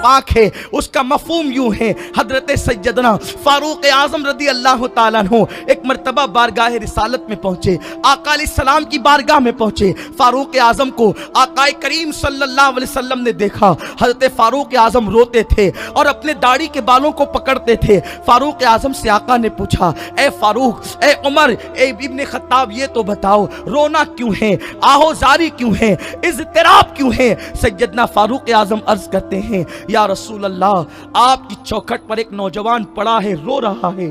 पाक है, उसका मफहूम यूं है, हजरत सैयदना फारूक आजम रदी अल्लाह ताला अन्हु एक मर्तबा बारगाह रिसालत में पहुंचे, आका अलैहिस्सलाम की बारगाह में पहुंचे। फारूक आजम को आका करीम सल्लल्लाहु अलैहि वसल्लम ने देखा। हजरत फारूक आजम रोते थे और अपने दाढ़ी के बालों को पकड़ते थे। फारूक आजम से आका ने पूछा, ए फारूक, ए उमर, ए इब्ने खत्ताब, ये तो बताओ रोना क्यों है, आहोजारी क्यों है, इज़्तिराब क्यों है? सैयदना फारूक आजम अर्ज करते हैं, या रसूल अल्लाह, आपकी चौखट पर एक नौजवान पड़ा है, रो रहा है,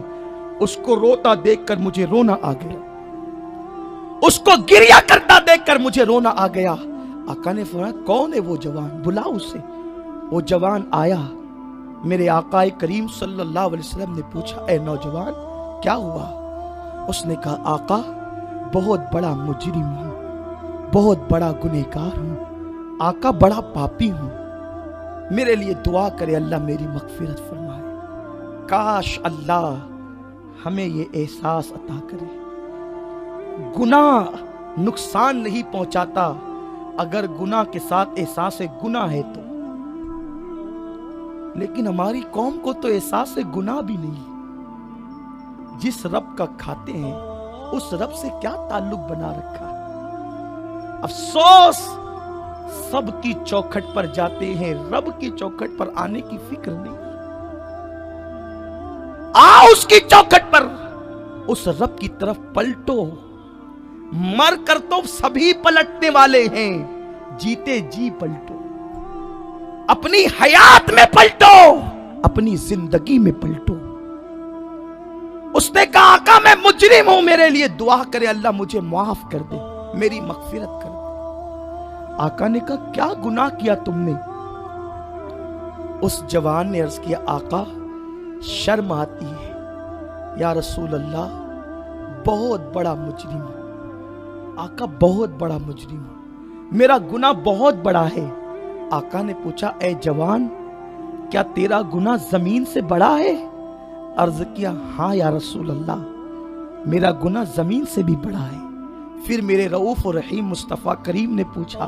उसको रोता देखकर मुझे रोना आ गया, उसको गिरिया करता देखकर मुझे रोना आ गया। आका ने फरमाया, कौन है वो जवान, बुलाओ उसे। वो जवान आया। मेरे आका करीम सल्लल्लाहु अलैहि वसल्लम ने पूछा, ए नौजवान क्या हुआ? उसने कहा, आका बहुत बड़ा मुजरिम हूं, बहुत बड़ा गुनहगार हूं, आका बड़ा पापी हूं, मेरे लिए दुआ करे अल्लाह मेरी मगफिरत फरमाए। काश अल्लाह हमें ये एहसास अता करे। गुनाह नुकसान नहीं पहुंचाता अगर गुनाह के साथ एहसास गुनाह है तो, लेकिन हमारी कौम को तो एहसास गुनाह भी नहीं। जिस रब का खाते हैं उस रब से क्या ताल्लुक बना रखा। अफसोस सबकी चौखट पर जाते हैं, रब की चौखट पर आने की फिक्र नहीं। आओ उसकी चौखट पर, उस रब की तरफ पलटो। मर कर तो सभी पलटने वाले हैं, जीते जी पलटो, अपनी हयात में पलटो, अपनी जिंदगी में पलटो। उसने कहा, आका मैं मुजरिम हूं, मेरे लिए दुआ करे अल्लाह मुझे माफ कर दे, मेरी मगफिरत कर दे। आका ने कहा, क्या गुनाह किया तुमने? उस जवान ने अर्ज किया, आका शर्म आती है, या रसूल अल्लाह बहुत बड़ा मुजरिम हूं, आका बहुत बड़ा मुजरिम हूं, मेरा गुनाह बहुत बड़ा है। आका ने पूछा, ए जवान क्या तेरा गुनाह जमीन से बड़ा है? अर्ज किया, हाँ या रसूल अल्लाह, मेरा गुनाह जमीन से भी बड़ा है। फिर मेरे रऊफ और रहीम मुस्तफा करीम ने पूछा,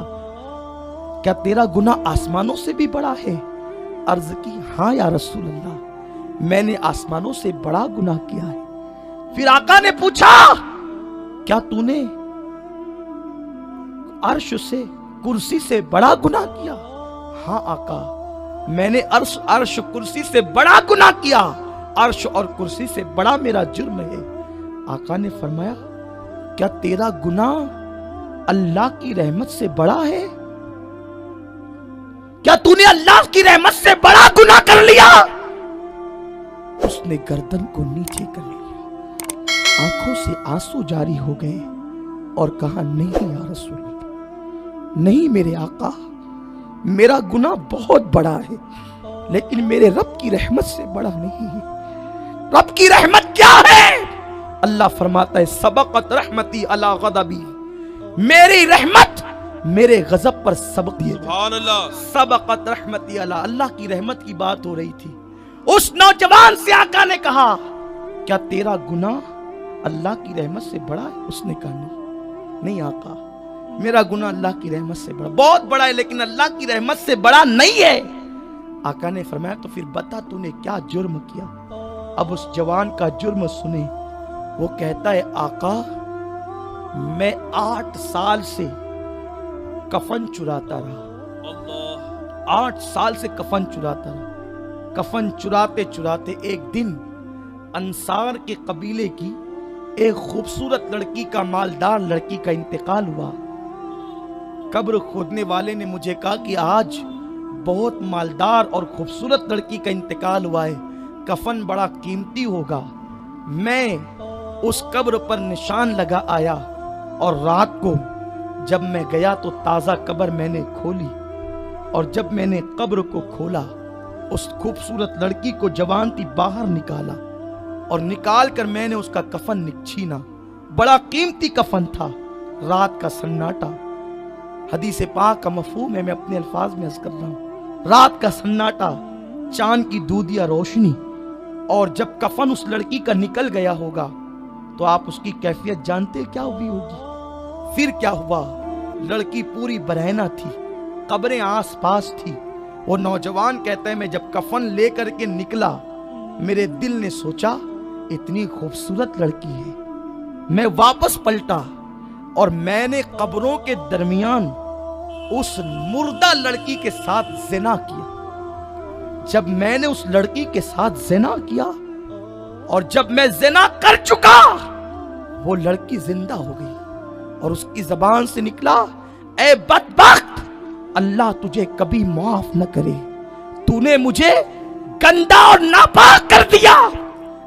क्या तेरा गुनाह आसमानों से भी बड़ा है? अर्ज की, हाँ या रसूल अल्लाह, मैंने आसमानों से बड़ा गुनाह किया है। फिर आका ने पूछा, क्या तूने अर्श से, कुर्सी से बड़ा गुनाह किया? हाँ आका, मैंने अर्श कुर्सी से बड़ा गुनाह किया, अर्श और कुर्सी से बड़ा मेरा जुर्म है। आका ने फरमाया, क्या तेरा गुनाह अल्लाह की रहमत से बड़ा है? क्या तूने अल्लाह की रहमत से बड़ा गुनाह कर लिया? उसने गर्दन को नीचे कर लिया, आंखों से आंसू जारी हो गए और कहा, नहीं या रसूल, नहीं मेरे आका, मेरा गुनाह बहुत बड़ा है, लेकिन मेरे रब की रहमत से बड़ा नहीं है। रब की रहमत क्या है? अल्लाह फरमाता है, सबक़त रहमती अला ग़ज़बी, मेरी रहमत मेरे गजब पर सबक दिए। सबक़त रहमती अला, अल्लाह की रहमत की बात हो रही थी। उस नौजवान से आका ने कहा, क्या तेरा गुनाह अल्लाह की रहमत से बड़ा है? उसने कहा, नहीं आका, मेरा गुनाह अल्लाह की रहमत से बड़ा, बहुत बड़ा है, लेकिन अल्लाह की रहमत से बड़ा नहीं है। आका ने फरमाया, तो फिर बता तूने क्या जुर्म किया? अब उस जवान का जुर्म सुने। वो कहता है, आका मैं 8 साल से कफन चुराता रहा, 8 साल से कफन चुराता रहा। कफन चुराते चुराते एक दिन अंसार के कबीले की एक खूबसूरत लड़की का, मालदार लड़की का इंतकाल हुआ। कब्र खोदने वाले ने मुझे कहा कि आज बहुत मालदार और खूबसूरत लड़की का इंतकाल हुआ है, कफन बड़ा कीमती होगा। मैं उस कब्र पर निशान लगा आया और रात को जब मैं गया तो ताज़ा कब्र मैंने खोली, और जब मैंने कब्र को खोला उस खूबसूरत लड़की को जवान थी बाहर निकाला, और निकाल कर मैंने उसका कफन छीना। बड़ा कीमती कफन था। रात का सन्नाटा, हदीस पाक का मफहूम है, मैं अपने अल्फाज में अर्ज कर रहा हूँ। रात का सन्नाटा, चांद की दूधिया रोशनी, और जब कफन उस लड़की का निकल गया होगा तो आप उसकी कैफियत जानते क्या हुई होगी। फिर क्या हुआ, लड़की पूरी बरहना थी, कब्रें आस पास थी, وہ نوجوان کہتا ہے میں جب کفن لے کر کے نکلا میرے دل نے سوچا اتنی خوبصورت لڑکی ہے. میں واپس پلٹا اور میں نے قبروں کے درمیان اس مردہ لڑکی کے ساتھ زنا کیا. جب میں نے اس لڑکی کے ساتھ زنا کیا اور جب میں زنا کر چکا وہ لڑکی زندہ ہو گئی اور اس کی زبان سے نکلا اے بدبخت اللہ تجھے کبھی معاف نہ کرے, تو نے مجھے گندا اور ناپاک کر دیا.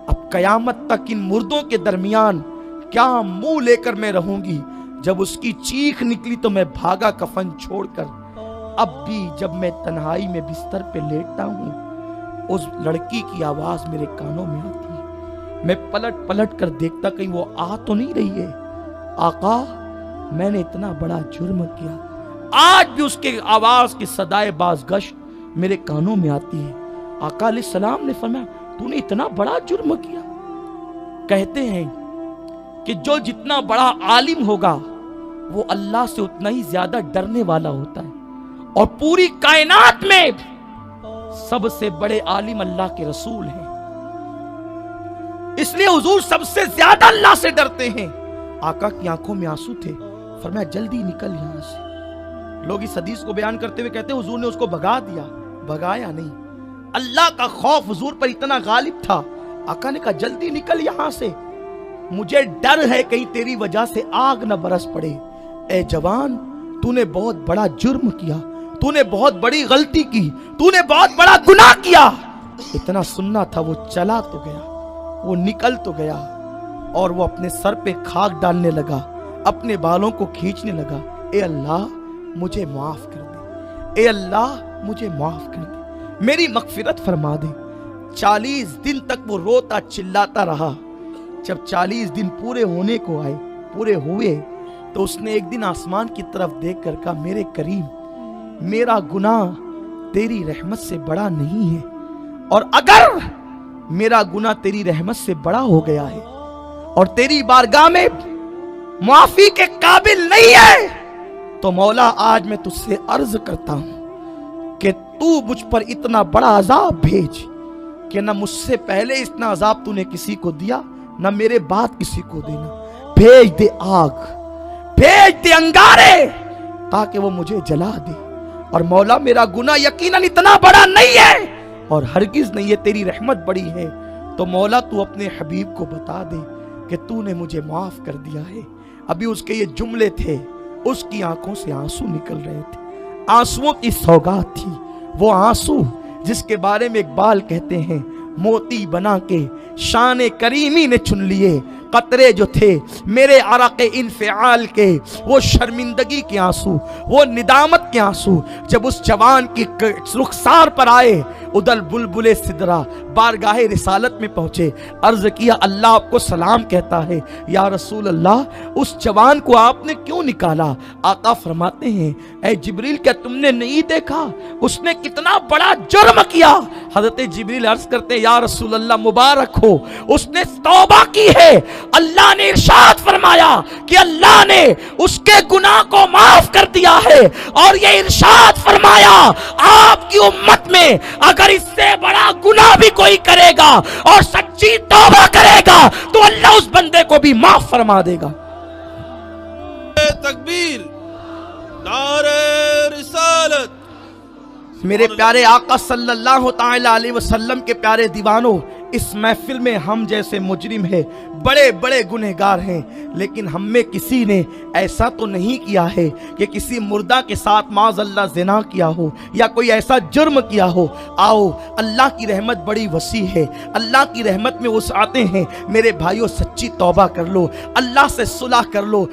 اب قیامت تک ان مردوں کے درمیان کیا منہ لے کر میں رہوں گی. جب اس کی چیخ نکلی تو میں بھاگا کفن چھوڑ کر. اب بھی جب میں تنہائی میں بستر پہ لیٹتا ہوں اس لڑکی کی آواز میرے کانوں میں آتی ہے. میں پلٹ پلٹ کر دیکھتا کہیں وہ آ تو نہیں رہی ہے. آقا میں نے اتنا بڑا جرم کیا. آج بھی اس کے آواز کی صدائے بازگشت میرے کانوں میں آتی ہے. آقا علیہ السلام نے فرمایا تو نے اتنا بڑا جرم کیا. کہتے ہیں کہ جو جتنا بڑا عالم ہوگا وہ اللہ سے اتنا ہی زیادہ ڈرنے والا ہوتا ہے, اور پوری کائنات میں سب سے بڑے عالم اللہ کے رسول ہیں. اس لیے حضور سب سے زیادہ اللہ سے ڈرتے ہیں. آقا کی آنکھوں میں آنسو تھے. فرمایا جلدی نکل یہاں سے. لوگ اس حدیث کو بیان کرتے ہوئے کہتے ہیں حضور نے اس کو بھگا دیا. بھگایا نہیں, اللہ کا خوف حضور پر اتنا غالب تھا. آقا نے کہا جلدی نکل یہاں سے, مجھے ڈر ہے کہیں تیری وجہ سے آگ نہ برس پڑے. اے جوان تو نے بہت بڑا جرم کیا, تو نے بہت بڑی غلطی کی, تو نے بہت بڑا گناہ کیا. اتنا سننا تھا. وہ چلا تو گیا, وہ نکل تو گیا اور وہ اپنے سر پہ خاک ڈالنے لگا, اپنے بالوں کو کھینچنے لگا. اے اللہ مجھے معاف کر دے, اے اللہ مجھے معاف کر دے, میری مغفرت فرما دے. 40 دن تک وہ روتا چلاتا رہا. جب 40 دن پورے ہونے کو آئے, پورے ہوئے, تو اس نے ایک دن آسمان کی طرف دیکھ کر کہا میرے کریم میرا گناہ تیری رحمت سے بڑا نہیں ہے, اور اگر میرا گناہ تیری رحمت سے بڑا ہو گیا ہے اور تیری بارگاہ میں معافی کے قابل نہیں ہے تو مولا آج میں تجھ سے عرض کرتا ہوں کہ تو مجھ پر اتنا بڑا عذاب بھیج کہ نہ مجھ سے پہلے اتنا عذاب تو نے کسی کو دیا نہ میرے بعد کسی کو دینا. بھیج دے آگ, بھیج دے انگارے تاکہ وہ مجھے جلا دے. اور مولا میرا گناہ یقیناً اتنا بڑا نہیں ہے اور ہرگز نہیں ہے, تیری رحمت بڑی ہے. تو مولا تو اپنے حبیب کو بتا دے کہ تو نے مجھے معاف کر دیا ہے. ابھی اس کے یہ جملے تھے, اس کی آنکھوں سے آنسو نکل رہے تھے. آنسوؤں کی سوگات تھی, وہ آنسو جس کے بارے میں اقبال کہتے ہیں موتی بنا کے شان کریمی نے چن لیے. قطرے جو تھے میرے عرق انفعال کے, وہ شرمندگی کے آنسو, وہ ندامت کے آنسو جب اس جوان کی رخسار پر آئے. ادل بلبل سدرا بارگاہ رسالت میں پہنچے, عرض کیا اللہ آپ کو سلام کہتا ہے. یا رسول اللہ اس جوان کو آپ نے کیوں نکالا؟ آقا فرماتے ہیں اے جبریل کیا تم نے نہیں دیکھا اس نے کتنا بڑا جرم کیا؟ حضرت جبریل عرض کرتے ہیں یا رسول اللہ مبارک ہو, اس نے توبہ کی ہے. اللہ نے ارشاد فرمایا کہ اللہ نے اس کے گناہ کو معاف کر دیا ہے, اور یہ ارشاد فرمایا آپ کی امت میں اگر اس سے بڑا گناہ بھی کوئی کرے گا اور سچی توبہ کرے گا تو اللہ اس بندے کو بھی معاف فرما دے گا. تکبیر, نعرہ رسالت. میرے پیارے آقا صلی اللہ تعالی علیہ وسلم کے پیارے دیوانوں, اس محفل میں ہم جیسے مجرم ہیں, بڑے بڑے گنہگار ہیں, لیکن ہم میں کسی نے ایسا تو نہیں کیا ہے کہ کسی مردہ کے ساتھ معاذ اللہ زنا کیا ہو یا کوئی ایسا جرم کیا ہو. آؤ اللہ کی رحمت بڑی وسیع ہے, اللہ کی رحمت میں وسعتیں ہیں. میرے بھائیوں سچی توبہ کر لو, اللہ سے صلح کر لو.